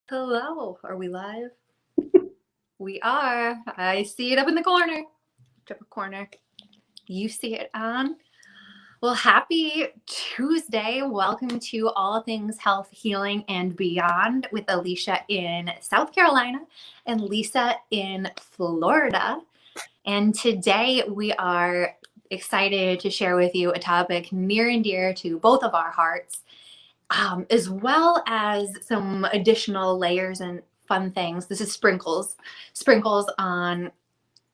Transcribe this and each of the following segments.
Hello, are we live? We are. I see it up in the corner. Upper corner. You see it on. Well, happy Tuesday. Welcome to All Things Health, Healing, and Beyond with Alicia in South Carolina and Lisa in Florida. And today we are excited to share with you a topic near and dear to both of our hearts. As well as some additional layers and fun things. This is sprinkles on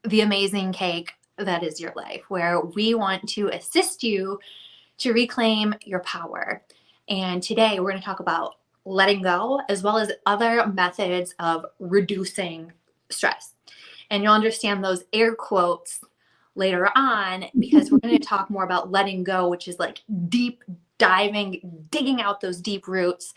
the amazing cake that is your life, where we want to assist you to reclaim your power. And today we're going to talk about letting go, as well as other methods of reducing stress. And you'll understand those air quotes later on, because we're going to talk more about letting go, which is like deep diving, digging out those deep roots,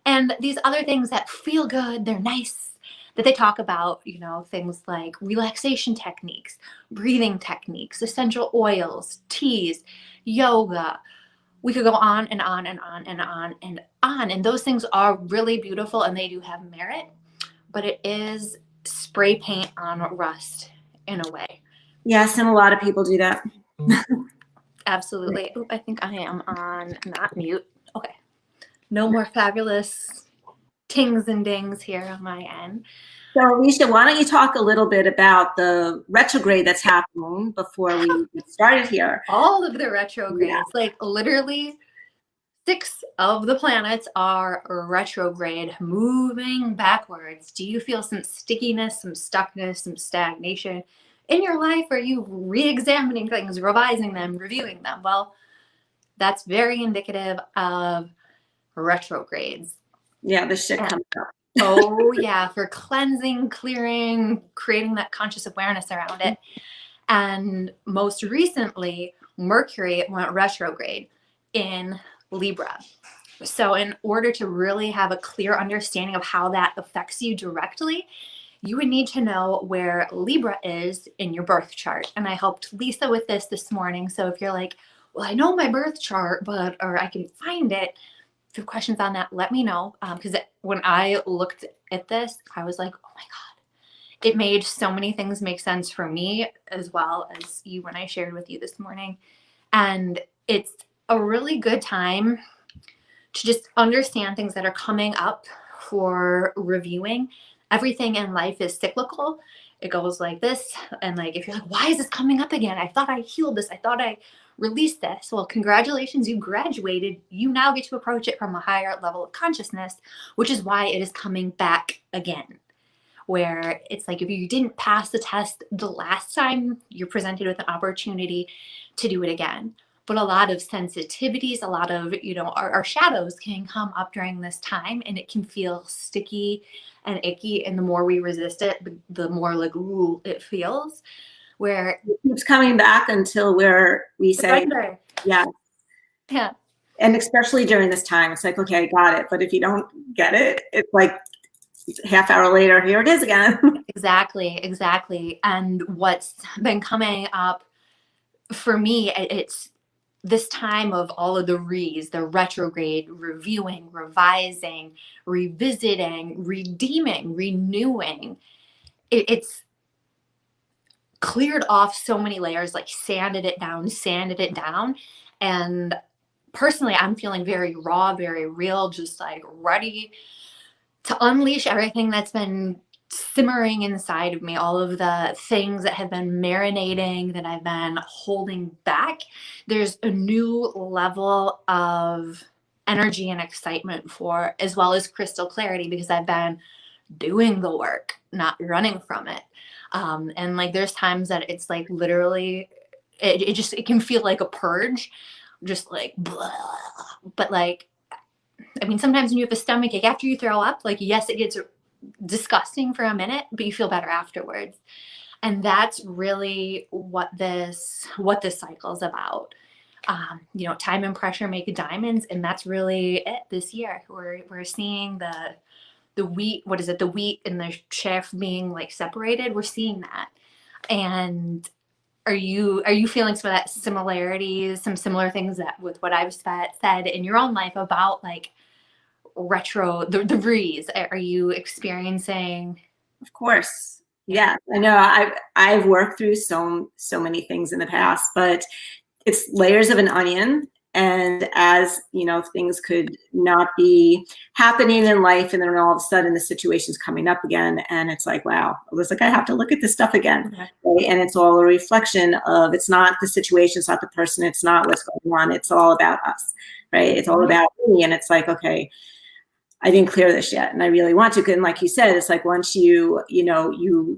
and these other things that feel good, they're nice, that they talk about, things like relaxation techniques, breathing techniques, essential oils, teas, yoga. We could go on and on and on and on and on. And those things are really beautiful and they do have merit, but it is spray paint on rust in a way. Yes, and a lot of people do that. Absolutely. Ooh, I think I am on not mute. Okay. No more fabulous tings and dings here on my end. So, Alicia, why don't you talk a little bit about the retrograde that's happening before we get started here? All of the retrogrades, like literally 6 of the planets are retrograde, moving backwards. Do you feel some stickiness, some stuckness, some stagnation in your life? Are you re-examining things, revising them, reviewing them? Well, that's very indicative of retrogrades. Yeah, the shit comes up. Oh yeah, for cleansing, clearing, creating that conscious awareness around it. And most recently, Mercury went retrograde in Libra. So in order to really have a clear understanding of how that affects you directly, you would need to know where Libra is in your birth chart. And I helped Lisa with this morning. So if you're like, well, I know my birth chart, or I can find it. If you have questions on that, let me know. Because when I looked at this, I was like, oh my God, it made so many things make sense for me as well as you when I shared with you this morning. And it's a really good time to just understand things that are coming up for reviewing. Everything in life is cyclical. It goes like this. And like, if you're like, why is this coming up again? I thought I healed this. I thought I released this. Well, congratulations, you graduated. You now get to approach it from a higher level of consciousness, which is why it is coming back again. Where it's like, if you didn't pass the test the last time, you're presented with an opportunity to do it again. But a lot of sensitivities, a lot of, our shadows can come up during this time, and it can feel sticky and icky. And the more we resist it, the more like, ooh, it feels. Where it keeps coming back until we say, yeah. Yeah. And especially during this time, it's like, okay, I got it. But if you don't get it, it's like half hour later, here it is again. Exactly. And what's been coming up for me, it's this time of all of the the retrograde, reviewing, revising, revisiting, redeeming, renewing. It's cleared off so many layers, like sanded it down. And personally, I'm feeling very raw, very real, just like ready to unleash everything that's been simmering inside of me, all of the things that have been marinating, that I've been holding back. There's a new level of energy and excitement for, as well as crystal clarity, because I've been doing the work, not running from it. And like, there's times that it's like literally, it can feel like a purge, just like, blah. But like, I mean, sometimes when you have a stomachache after you throw up, like, yes, it gets disgusting for a minute, but you feel better afterwards. And that's really what this cycle is about. Time and pressure make diamonds, and that's really it this year. We're seeing the wheat, the wheat and the chaff being like separated. We're seeing that. And are you feeling some of that similarities, some similar things that with what I've said in your own life about like the breeze? Are you experiencing? Of course. Yeah. I know I've worked through so many things in the past, but it's layers of an onion. And as you know, things could not be happening in life, and then all of a sudden the situation's coming up again, and it's like, wow, it was like I have to look at this stuff again. Okay. Right? And it's all a reflection of, it's not the situation, it's not the person, it's not what's going on, it's all about us, right? It's all about me. And it's like, okay, I didn't clear this yet, and I really want to. And like you said, it's like once you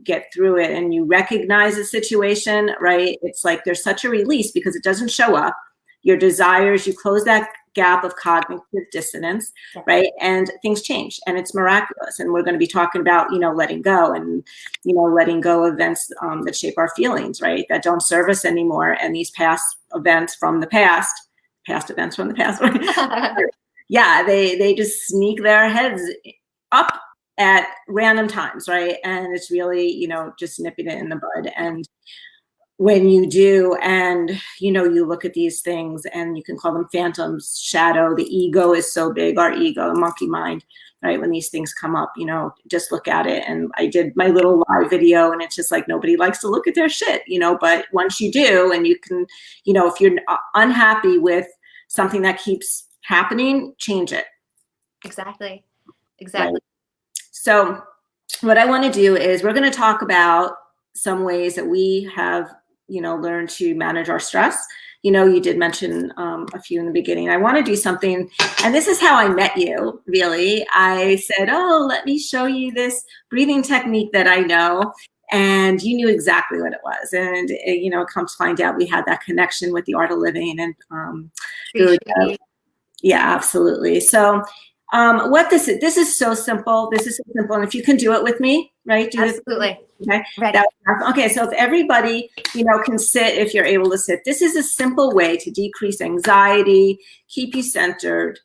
get through it and you recognize the situation, right? It's like there's such a release because it doesn't show up. Your desires, you close that gap of cognitive dissonance, right? And things change, and it's miraculous. And we're going to be talking about, letting go, and, letting go of events that shape our feelings, right? That don't serve us anymore. And these past events from the past, right? Yeah, they just sneak their heads up at random times, right? And it's really, just nipping it in the bud. And when you do, and you look at these things, and you can call them phantoms, shadow, the ego is so big, our ego, monkey mind, right? When these things come up, just look at it. And I did my little live video, and it's just like, nobody likes to look at their shit, but once you do, and you can, if you're unhappy with something that keeps happening, change it. Exactly. Right? So what I want to do is we're going to talk about some ways that we have, learned to manage our stress. You did mention a few in the beginning. I want to do something, and this is how I met you, really. I said, oh, let me show you this breathing technique that I know. And you knew exactly what it was. And, come to find out, we had that connection with the art of living. And yeah, absolutely. So what this is so simple. This is so simple. And if you can do it with me, right? Absolutely. Okay. Ready. Okay. So if everybody, can sit, if you're able to sit, this is a simple way to decrease anxiety, keep you centered,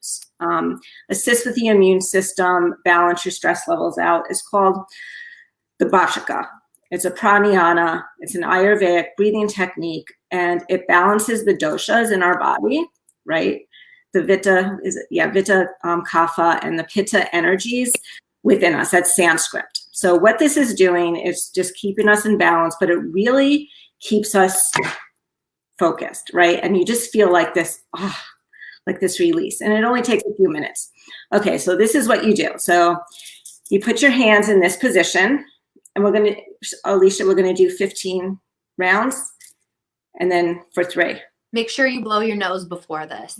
assist with the immune system, balance your stress levels out. It's called the Bhashika. It's a pranayama. It's an Ayurvedic breathing technique, and it balances the doshas in our body, right? The Vita Kapha, and the Pitta energies within us. That's Sanskrit. So what this is doing is just keeping us in balance, but it really keeps us focused, right? And you just feel like this, like this release. And it only takes a few minutes. Okay, so this is what you do. So you put your hands in this position, and Alicia, we're going to do 15 rounds, and then for 3. Make sure you blow your nose before this.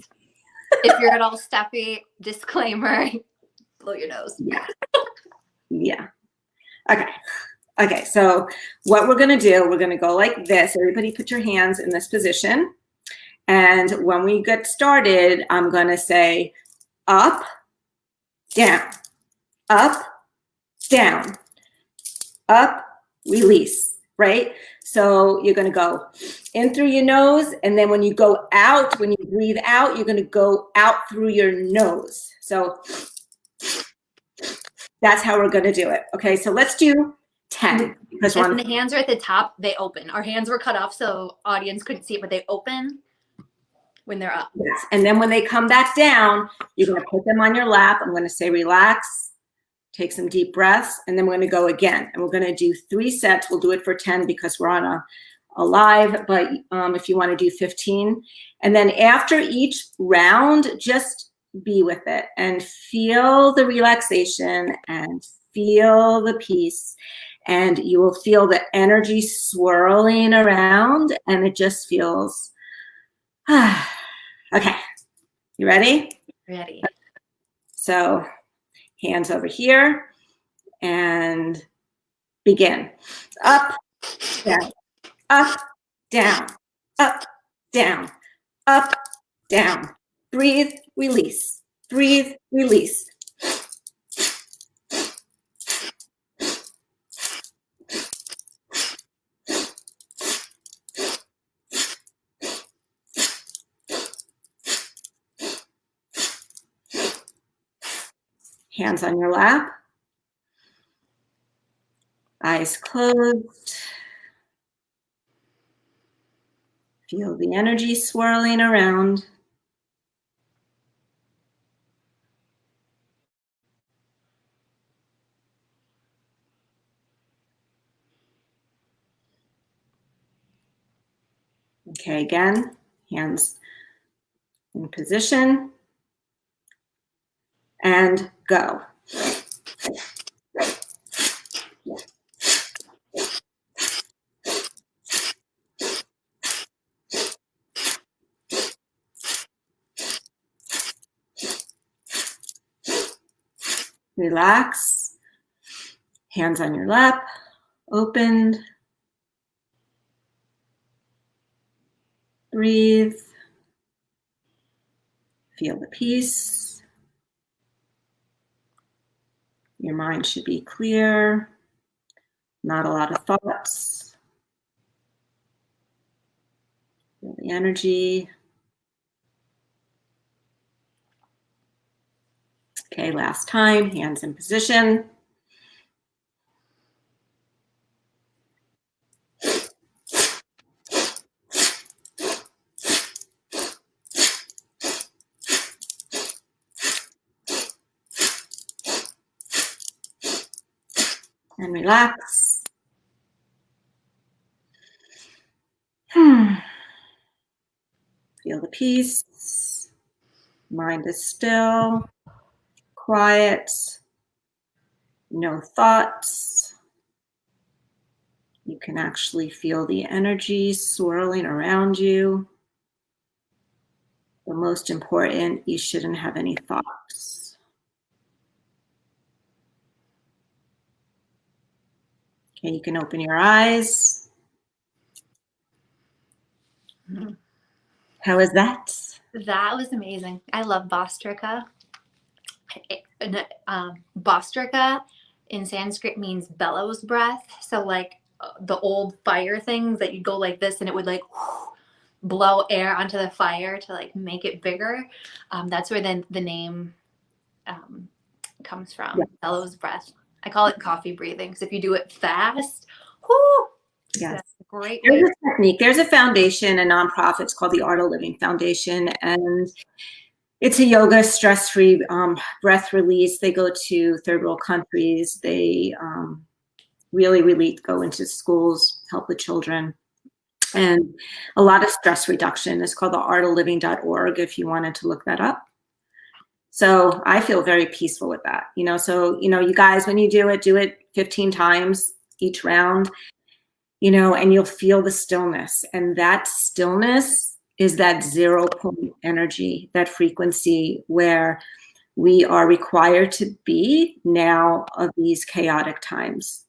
If you're at all stuffy, disclaimer, blow your nose. Yeah. Yeah. Okay. So what we're going to do, we're going to go like this. Everybody put your hands in this position. And when we get started, I'm going to say up, down, up, down, up, release, right? So you're going to go in through your nose, and then when you go out, when you breathe out, you're going to go out through your nose. So that's how we're going to do it. Okay, so let's do 10. If the hands are at the top, they open. Our hands were cut off, so audience couldn't see it, but they open when they're up. Yes. And then when they come back down, you're going to put them on your lap. I'm going to say relax. Take some deep breaths, and then we're going to go again. And we're going to do 3 sets. We'll do it for 10 because we're on a live, but if you want to do 15. And then after each round, just be with it and feel the relaxation and feel the peace. And you will feel the energy swirling around, and it just feels, okay. You ready? Ready. So hands over here, and begin. Up, down, up, down, up, down, up, down. Breathe, release. Breathe, release. Hands on your lap. Eyes closed. Feel the energy swirling around. Okay, again, hands in position and go. Relax, hands on your lap, opened. Breathe. Feel the peace. Your mind should be clear, not a lot of thoughts. Feel the energy. Okay, last time, hands in position. And relax. Feel the peace. Mind is still, quiet, no thoughts. You can actually feel the energy swirling around you. But most important, you shouldn't have any thoughts. Okay, you can open your eyes. How is that? That was amazing. I love Bostrika. Bostrika in Sanskrit means bellows breath. So like the old fire things that you'd go like this and it would like blow air onto the fire to like make it bigger. That's where the name comes from. Yeah. Bellows breath. I call it coffee breathing because if you do it fast, whoo, Yes. that's a great There's way. a technique. There's a foundation, a nonprofit. It's called the Art of Living Foundation, and it's a yoga stress-free breath release. They go to third world countries. They really go into schools, help the children, and a lot of stress reduction. It's called the artofliving.org if you wanted to look that up. So I feel very peaceful with that. So you guys, when you do it 15 times each round. And you'll feel the stillness. And that stillness is that 0 point energy, that frequency where we are required to be now of these chaotic times.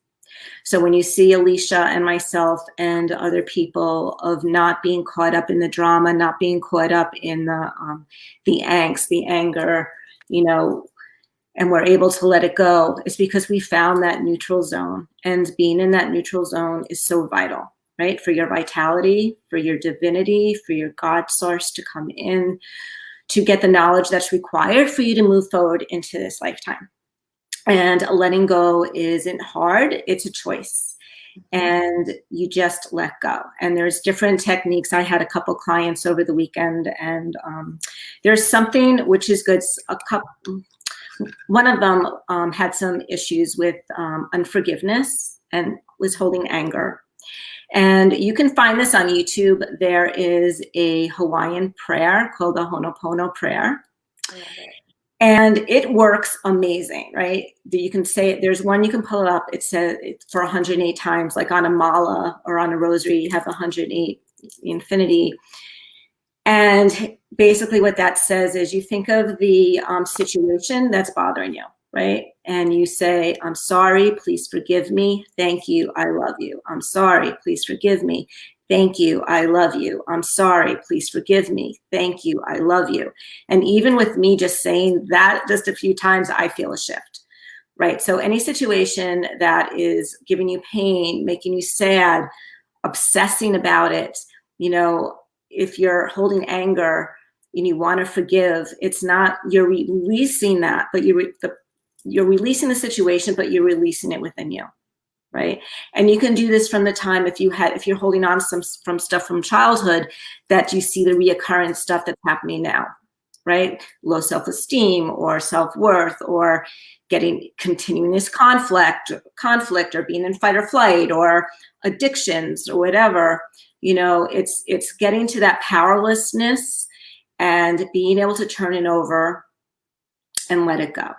So when you see Alicia and myself and other people of not being caught up in the drama, not being caught up in the angst, the anger, and we're able to let it go, is because we found that neutral zone. And being in that neutral zone is so vital, right? For your vitality, for your divinity, for your God source to come in, to get the knowledge that's required for you to move forward into this lifetime. And letting go isn't hard, it's a choice. And you just let go. And there's different techniques. I had a couple clients over the weekend, and there's something which is good. One of them had some issues with unforgiveness and was holding anger. And you can find this on YouTube. There is a Hawaiian prayer called the Ho'oponopono prayer. And it works amazing, right? You can say it. There's one you can pull it up. It says it's for 108 times, like on a mala or on a rosary, you have 108 infinity. And basically what that says is you think of the situation that's bothering you, right? And you say, I'm sorry, please forgive me. Thank you, I love you. I'm sorry, please forgive me. Thank you, I love you. I'm sorry, please forgive me. Thank you, I love you. And even with me just saying that just a few times, I feel a shift, right? So any situation that is giving you pain, making you sad, obsessing about it, if you're holding anger and you want to forgive, it's not, you're releasing that, but you're releasing the situation, but you're releasing it within you, right? And you can do this from the time if you're holding on from stuff from childhood, that you see the reoccurring stuff that's happening now, right? Low self-esteem or self-worth, or continuing this conflict or being in fight or flight or addictions or whatever. You know, it's getting to that powerlessness and being able to turn it over and let it go,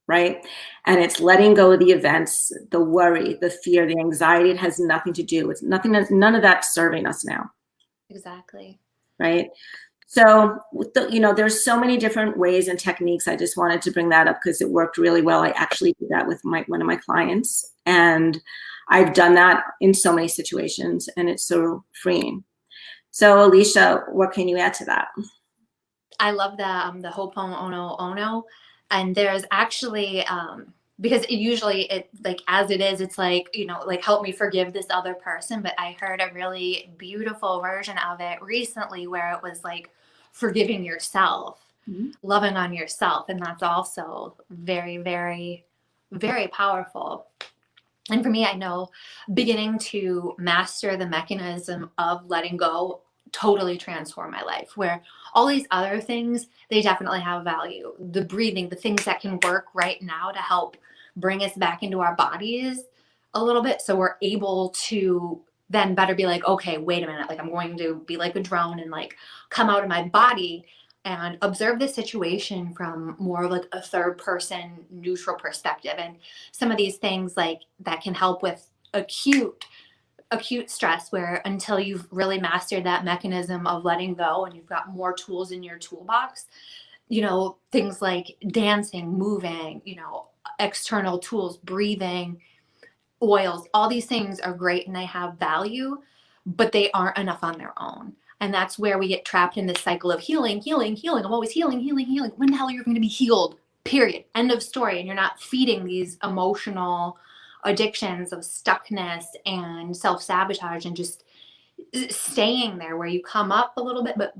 right? And it's letting go of the events, the worry, the fear, the anxiety. It has nothing to do with nothing. None of that's serving us now. Exactly. Right. So, you know, there's so many different ways and techniques. I just wanted to bring that up because it worked really well. I actually did that with one of my clients, and I've done that in so many situations, and it's so freeing. So, Alicia, what can you add to that? I love the Ho'oponopono, and there's actually because usually like as it is, it's like, you know, like help me forgive this other person. But I heard a really beautiful version of it recently where it was like forgiving yourself, loving on yourself, and that's also very, very, very powerful. And for me, I know beginning to master the mechanism of letting go totally transformed my life, where all these other things, they definitely have value. The breathing, the things that can work right now to help bring us back into our bodies a little bit. So we're able to then better be like, okay, wait a minute, like I'm going to be like a drone and like come out of my body and observe the situation from more of like a third person neutral perspective. And some of these things like that can help with acute stress, where until you've really mastered that mechanism of letting go and you've got more tools in your toolbox, you know, things like dancing, moving, you know, external tools, breathing, oils, all these things are great and they have value, but they aren't enough on their own. And that's where we get trapped in this cycle of healing, healing, healing. I'm always healing, healing, healing. When the hell are you going to be healed? Period. End of story. And you're not feeding these emotional addictions of stuckness and self-sabotage and just staying there, where you come up a little bit, but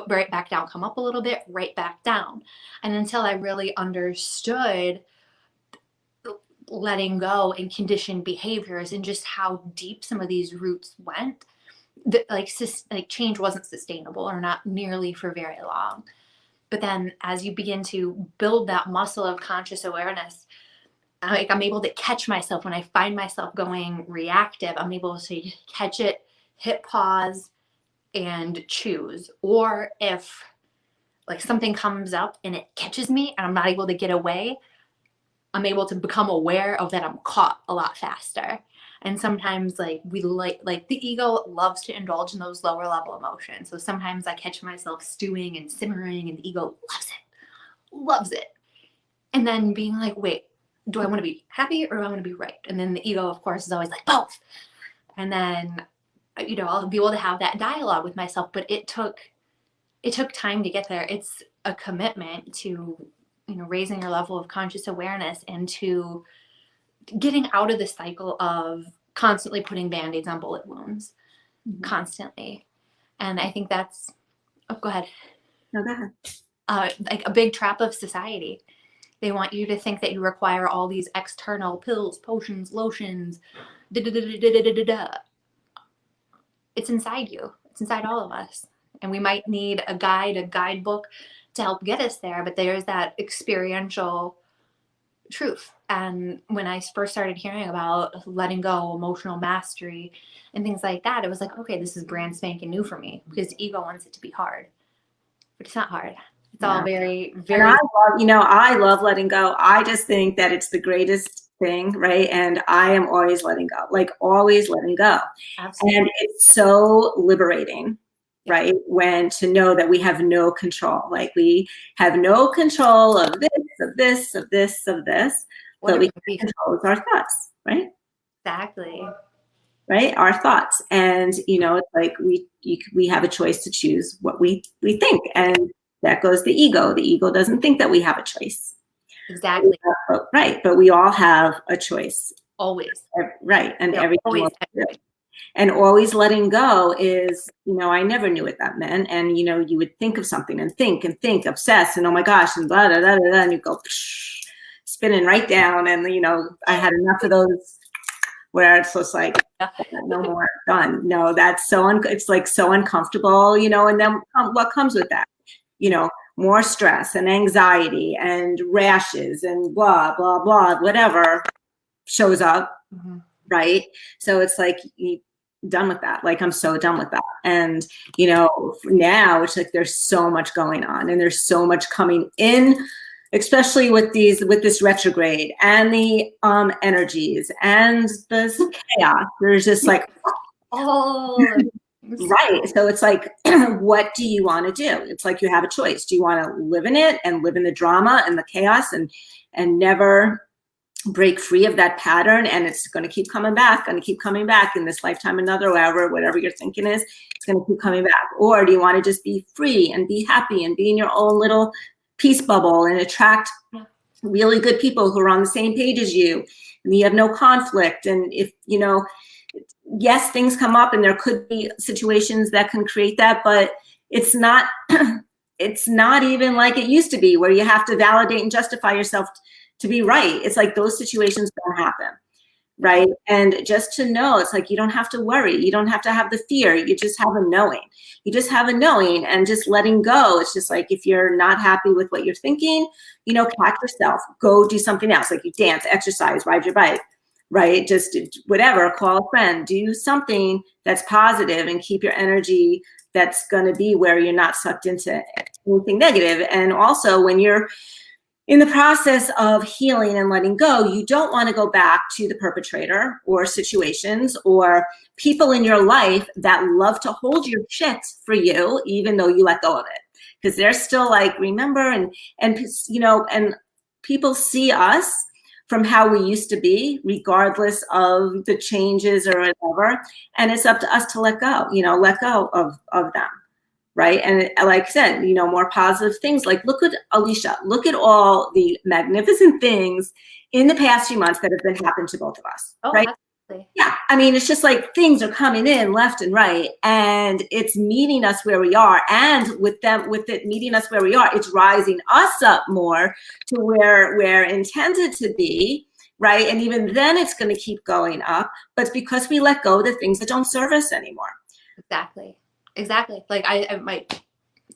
right back down, come up a little bit, right back down. And until I really understood letting go and conditioned behaviors and just how deep some of these roots went, that like change wasn't sustainable, or not nearly for very long. But then as you begin to build that muscle of conscious awareness, I'm able to catch myself when I find myself going reactive. I'm able to catch it, hit pause, and choose. Or if like something comes up and it catches me and I'm not able to get away, I'm able to become aware of that I'm caught a lot faster. And sometimes like we like the ego loves to indulge in those lower level emotions. So sometimes I catch myself stewing and simmering and the ego loves it. And then being like, wait, do I want to be happy or do I want to be right? And then the ego, of course, is always like both. And then, you know, I'll be able to have that dialogue with myself, but it took time to get there. It's a commitment to, you know, raising your level of conscious awareness and to getting out of the cycle of constantly putting band-aids on bullet wounds, constantly. And I think that's, oh, go ahead. No, go ahead. Like a big trap of society. They want you to think that you require all these external pills, potions, lotions, It's inside you. It's inside all of us. And we might need a guidebook to help get us there, but there's that experiential truth. And when I first started hearing about letting go, emotional mastery, and things like that, it was like, okay, this is brand spanking new for me, because ego wants it to be hard, but it's not hard. It's all very, very. And I love letting go. I just think that it's the greatest thing, right? And I am always letting go, like always letting go. Absolutely. And it's so liberating, right? When to know that we have no control, like we have no control of this, of this, but we can control our thoughts, right? Exactly. Right? Our thoughts. And, you know, it's like we have a choice to choose what we think. And that goes the ego. The ego doesn't think that we have a choice. Exactly. Right. But we all have a choice. Always. Right. And everything. And always letting go is, you know, I never knew what that meant. And, you know, you would think of something and think, obsess, and oh my gosh, and blah, blah, blah, blah, and you go spinning right down. And, you know, I had enough of those where it's just like, no more, done. No, that's it's like so uncomfortable, you know, and then what comes with that? You know, more stress and anxiety and rashes and blah, blah, blah, whatever shows up, right? So it's like done with that. Like, I'm so done with that. And, you know, now it's like, there's so much going on and there's so much coming in, especially with this retrograde and the energies and this chaos. There's just like, oh, right. So it's like, what do you want to do? It's like, you have a choice. Do you want to live in it and live in the drama and the chaos and never break free of that pattern, and it's going to keep coming back in this lifetime, another, whatever your thinking is, it's going to keep coming back? Or do you want to just be free and be happy and be in your own little peace bubble and attract really good people who are on the same page as you, and you have no conflict? And if, you know, yes, things come up and there could be situations that can create that, but it's not it's not even like it used to be, where you have to validate and justify yourself to be right. It's like, those situations don't happen, right? And just to know, it's like, you don't have to worry. You don't have to have the fear. You just have a knowing. You just have a knowing, and just letting go. It's just like, if you're not happy with what you're thinking, you know, catch yourself, go do something else. Like, you dance, exercise, ride your bike, right? Just whatever, call a friend, do something that's positive, and keep your energy that's going to be where you're not sucked into anything negative. And also, when you're in the process of healing and letting go, you don't want to go back to the perpetrator or situations or people in your life that love to hold your shit for you, even though you let go of it. Because they're still like, remember, and you know, and people see us from how we used to be, regardless of the changes or whatever. And it's up to us to let go, you know, let go of them. Right. And like I said, you know, more positive things. Like, look at Alicia, look at all the magnificent things in the past few months that have been happening to both of us. oh, right. absolutely. Yeah. I mean, it's just like, things are coming in left and right, and it's meeting us where we are. And with it meeting us where we are, it's rising us up more to where we're intended to be. Right. And even then it's going to keep going up. But it's because we let go of the things that don't serve us anymore. Exactly. Like,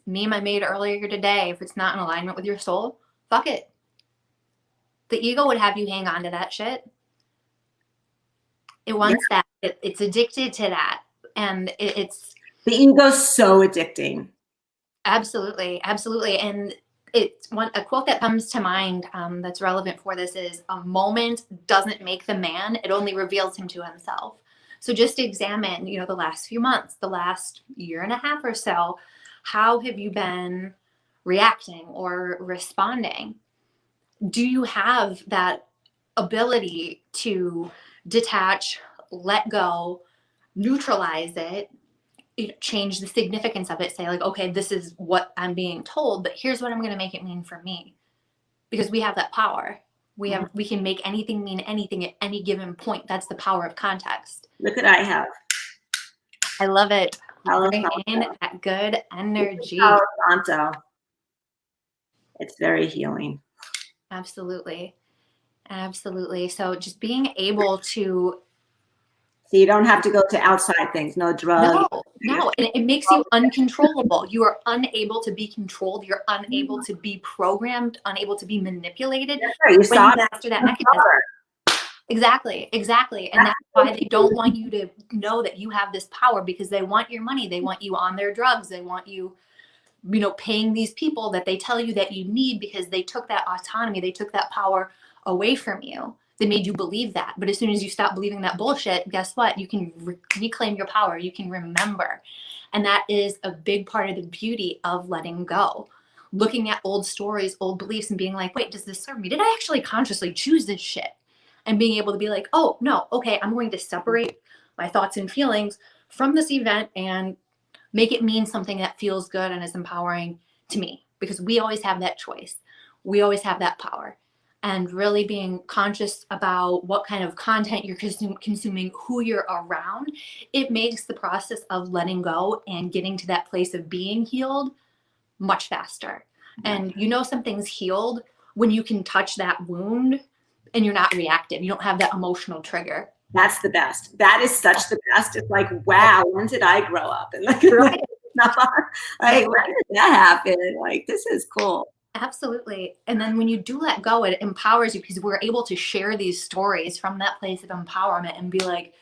me and my maid earlier today, if it's not in alignment with your soul, fuck it. The ego would have you hang on to that shit. It wants that. It's addicted to that. And it's the ego's so addicting. Absolutely. Absolutely. And it's a quote that comes to mind that's relevant for this is, a moment doesn't make the man, it only reveals him to himself. So just examine, you know, the last few months, the last year and a half or so, how have you been reacting or responding? Do you have that ability to detach, let go, neutralize it, change the significance of it, say like, okay, this is what I'm being told, but here's what I'm going to make it mean for me? Because we have that power. We can make anything mean anything at any given point. That's the power of context. Look what I have. I love it. Bring in that good energy. Possanza. It's very healing. Absolutely. Absolutely. So just being able to. So you don't have to go to outside things, no drugs. No. And it makes you uncontrollable. You are unable to be controlled. You're unable to be programmed, unable to be manipulated. You stop after that mechanism. Exactly. And that's why they don't want you to know that you have this power, because they want your money. They want you on their drugs. They want you, you know, paying these people that they tell you that you need, because they took that autonomy. They took that power away from you. They made you believe that. But as soon as you stop believing that bullshit, guess what? You can reclaim your power. You can remember. And that is a big part of the beauty of letting go. Looking at old stories, old beliefs, and being like, wait, does this serve me? Did I actually consciously choose this shit? And being able to be like, oh, no, okay, I'm going to separate my thoughts and feelings from this event and make it mean something that feels good and is empowering to me. Because we always have that choice. We always have that power. And really being conscious about what kind of content you're consuming, who you're around, it makes the process of letting go and getting to that place of being healed much faster. And you know something's healed when you can touch that wound and you're not reactive. You don't have that emotional trigger. That's the best. That is such the best. It's like, wow, when did I grow up? And like, right. Like, when did that happen? Like, this is cool. Absolutely. And then when you do let go, it empowers you, because we're able to share these stories from that place of empowerment and be like,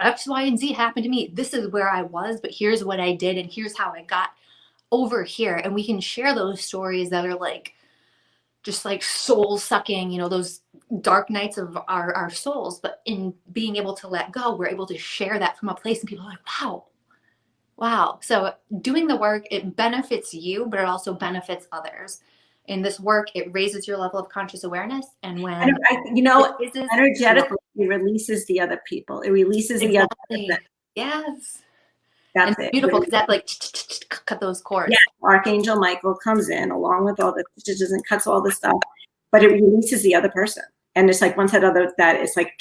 X, Y, and Z happened to me. This is where I was, but here's what I did, and here's how I got over here. And we can share those stories that are like, just like soul sucking, you know, those dark nights of our souls. But in being able to let go, we're able to share that from a place, and people are like, wow, wow. So doing the work, it benefits you, but it also benefits others. In this work, it raises your level of conscious awareness. And when energetically, it releases the other people. It releases the other person. Yes. That's and it. Beautiful, because that like cut those cords. Yeah, Archangel Michael comes in along with all the stitches and cuts all the stuff, but it releases the other person. And it's like once that it's like,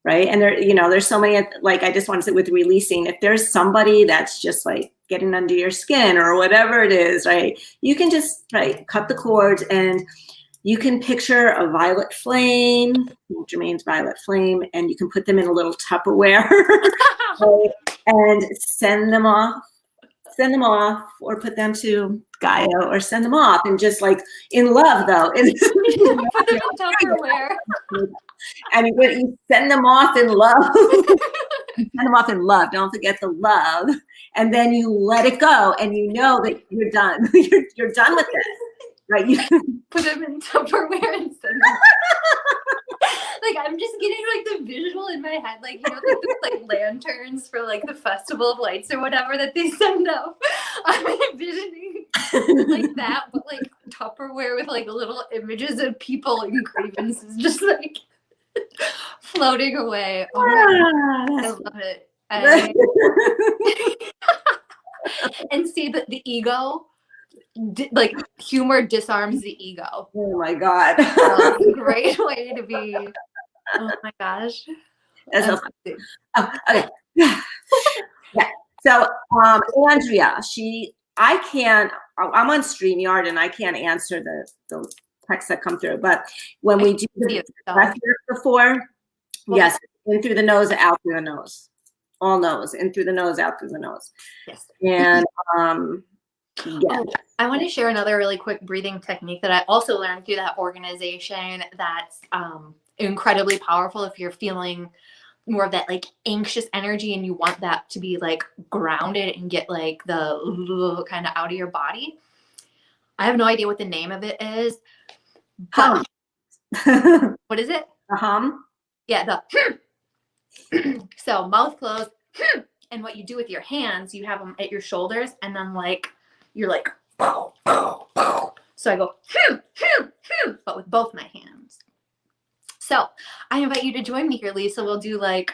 right? And there, you know, there's so many, like, I just want to say with releasing, if there's somebody that's just like getting under your skin or whatever it is, right? You can just, right, cut the cords, and you can picture a violet flame, Jermaine's violet flame, and you can put them in a little Tupperware right? And send them off, or put them to Gaia, or send them off, and just like in love, though. Put them in Tupperware. And you send them off in love. Send them off in love. Don't forget the love. And then you let it go, and you know that you're done. you're done with it. Right? You put them in Tupperware and send them. Like, I'm just getting like the visual in my head, like, you know, like lanterns for like the Festival of Lights or whatever that they send out. I'm envisioning like that, but like Tupperware with like little images of people and grievances just like floating away. Oh my God, I love it. And see that the ego, like humor disarms the ego. Oh my God. Great way to be. Oh my gosh. That's so funny. Oh, okay. Yeah. So Andrea, I'm on StreamYard and I can't answer the texts that come through, but when we do the breath work before, yes, in through the nose, out through the nose. All nose, in through the nose, out through the nose. Yes. And yeah. Oh, I want to share another really quick breathing technique that I also learned through that organization that's incredibly powerful if you're feeling more of that like anxious energy and you want that to be like grounded and get like the kind of out of your body. I have no idea what the name of it is. But what is it? The hum? Yeah, the so mouth closed, and what you do with your hands, you have them at your shoulders, and then like you're like pow, pow, pow. So I go but with both my hands. So I invite you to join me here, Lisa. We'll do like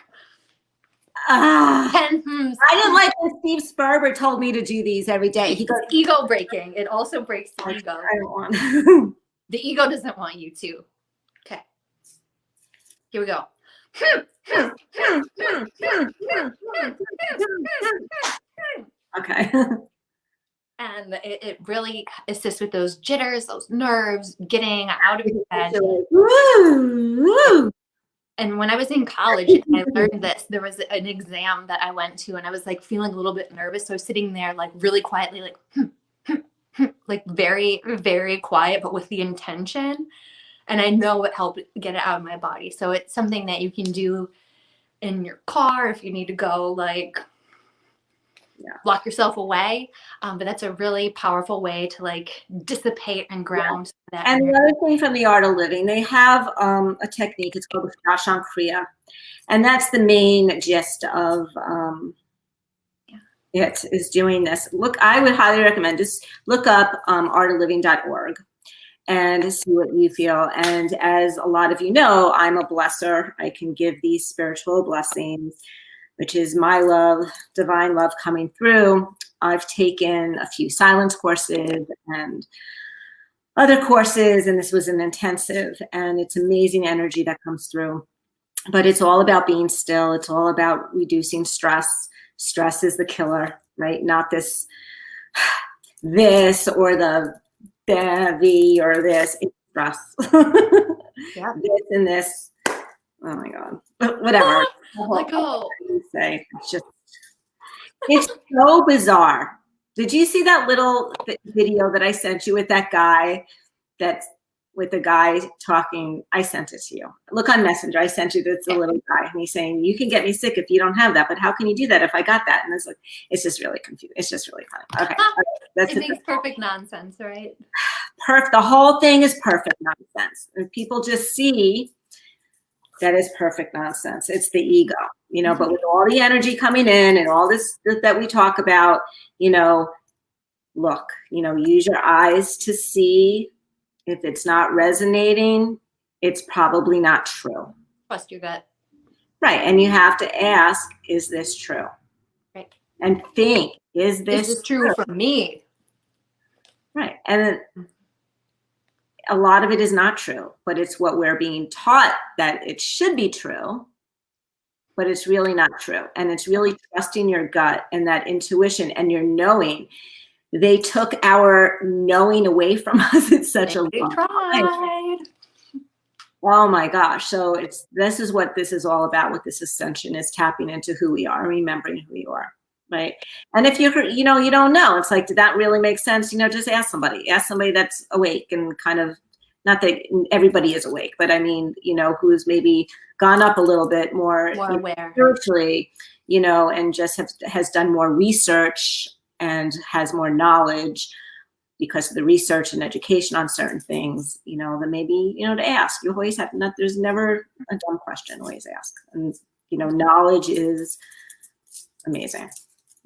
10 hms. I didn't like when Steve Sperber told me to do these every day. He goes, ego breaking. It also breaks the ego. I don't want. The ego doesn't want you to. Okay. Here we go. Okay. And it really assists with those jitters, those nerves, getting out of your head. And when I was in college, I learned this. There was an exam that I went to, and I was like feeling a little bit nervous. So I was sitting there like really quietly, like very, very quiet, but with the intention. And I know it helped get it out of my body. So it's something that you can do in your car if you need to go like lock yourself away. But that's a really powerful way to like dissipate and ground. That and the other thing from the Art of Living, they have a technique. It's called the Prashan Kriya. And that's the main gist of it, is doing this. Look, I would highly recommend, just look up artofliving.org and see what you feel. And as a lot of you know, I'm a blesser. I can give these spiritual blessings, which is my love, divine love coming through. I've taken a few silence courses and other courses, and this was an intensive, and it's amazing energy that comes through. But it's all about being still. It's all about reducing stress. Stress is the killer, right? Not this or the bevy or this. It's stress. Yeah. This and this. Oh my God. Whatever. Let go. Say. It's so bizarre. Did you see that little video that I sent you with that guy that's with a guy talking. I sent it to you. Look on Messenger. I sent you this, a little guy, and he's saying, you can get me sick if you don't have that, but how can you do that if I got that? And it's just really confusing. It's just really funny. Okay. That's it makes perfect nonsense, right? The whole thing is perfect nonsense. And people just see that is perfect nonsense. It's the ego, you know, but with all the energy coming in and all this that we talk about, you know, look, you know, use your eyes to see. If it's not resonating, it's probably not true. Trust your gut. Right. And you have to ask, is this true? Right. And think, is this true for me? Right. And a lot of it is not true, but it's what we're being taught that it should be true, but it's really not true. And it's really trusting your gut and that intuition and your knowing. They took our knowing away from us at such a long time. Oh my gosh. So this is what this is all about with this ascension, is tapping into who we are, remembering who you are. Right. And if you don't know, it's like, did that really make sense? You know, just ask somebody that's awake and kind of, not that everybody is awake, but I mean, you know, who's maybe gone up a little bit more aware spiritually, you know, and just has done more research and has more knowledge because of the research and education on certain things, you know, then maybe, you know, to ask. You always have, there's never a dumb question, always ask. And, you know, knowledge is amazing,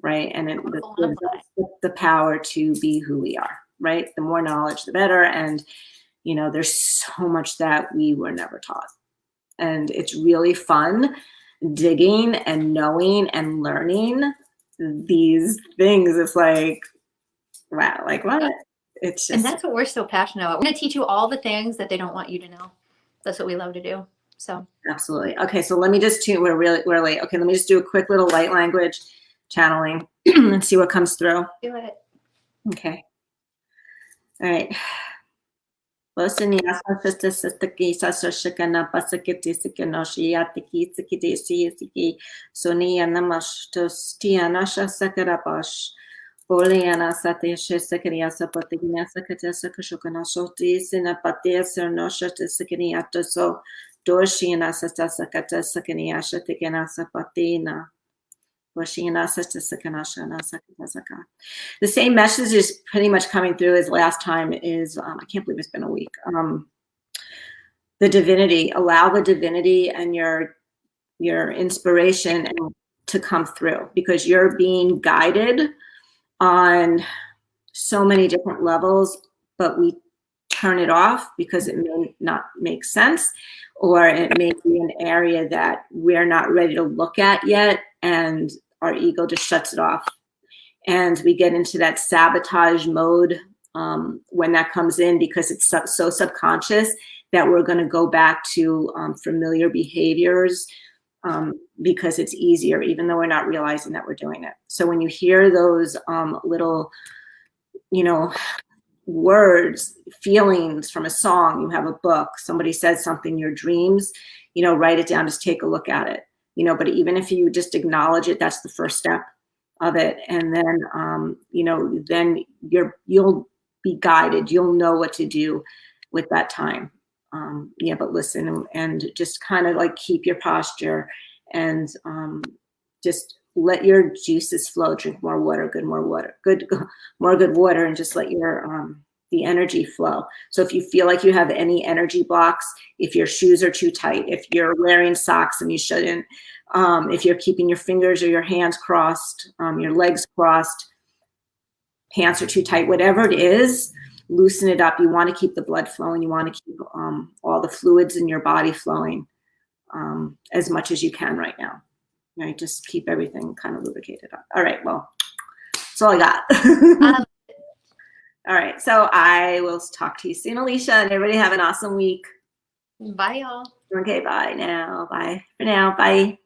right? And it gives us the power to be who we are, right? The more knowledge, the better. And, you know, there's so much that we were never taught. And it's really fun digging and knowing and learning these things. It's like, wow, like what? It's just, and that's what we're so passionate about. We're going to teach you all the things that they don't want you to know. That's what we love to do. So absolutely. Okay, so let me just we're late. Okay, let me just do a quick little light language channeling and see what comes through. Do it. Okay. All right. Poliana Satesha Sakaria Sapatina Sakatesa Kashokana Shoti Sinapatia Sernosha Sakaniata so Dorshina Sata Sakata Sakaniasha Tikana Sapatina. The same message is pretty much coming through as last time is, I can't believe it's been a week. The divinity, allow the divinity and your inspiration to come through, because you're being guided on so many different levels, but we turn it off because it may not make sense, or it may be an area that we're not ready to look at yet, and our ego just shuts it off. And we get into that sabotage mode when that comes in, because it's so subconscious that we're going to go back to familiar behaviors because it's easier, even though we're not realizing that we're doing it. So when you hear those little, you know, words, feelings from a song, you have a book, somebody says something, your dreams, you know, write it down, just take a look at it, you know, but even if you just acknowledge it, that's the first step of it. And then, you know, then you'll be guided, you'll know what to do with that time. Yeah, but listen and just kind of like keep your posture and just let your juices flow. Drink more water, more good water, and just let your the energy flow. So if you feel like you have any energy blocks, if your shoes are too tight, if you're wearing socks and you shouldn't, if you're keeping your fingers or your hands crossed, your legs crossed, pants are too tight, whatever it is, loosen it up. You want to keep the blood flowing. You want to keep all the fluids in your body flowing as much as you can right now. Right? Just keep everything kind of lubricated up. All right. Well, that's all I got. All right. So I will talk to you soon, Alicia, and everybody have an awesome week. Bye, y'all. Okay. Bye now. Bye for now. Bye.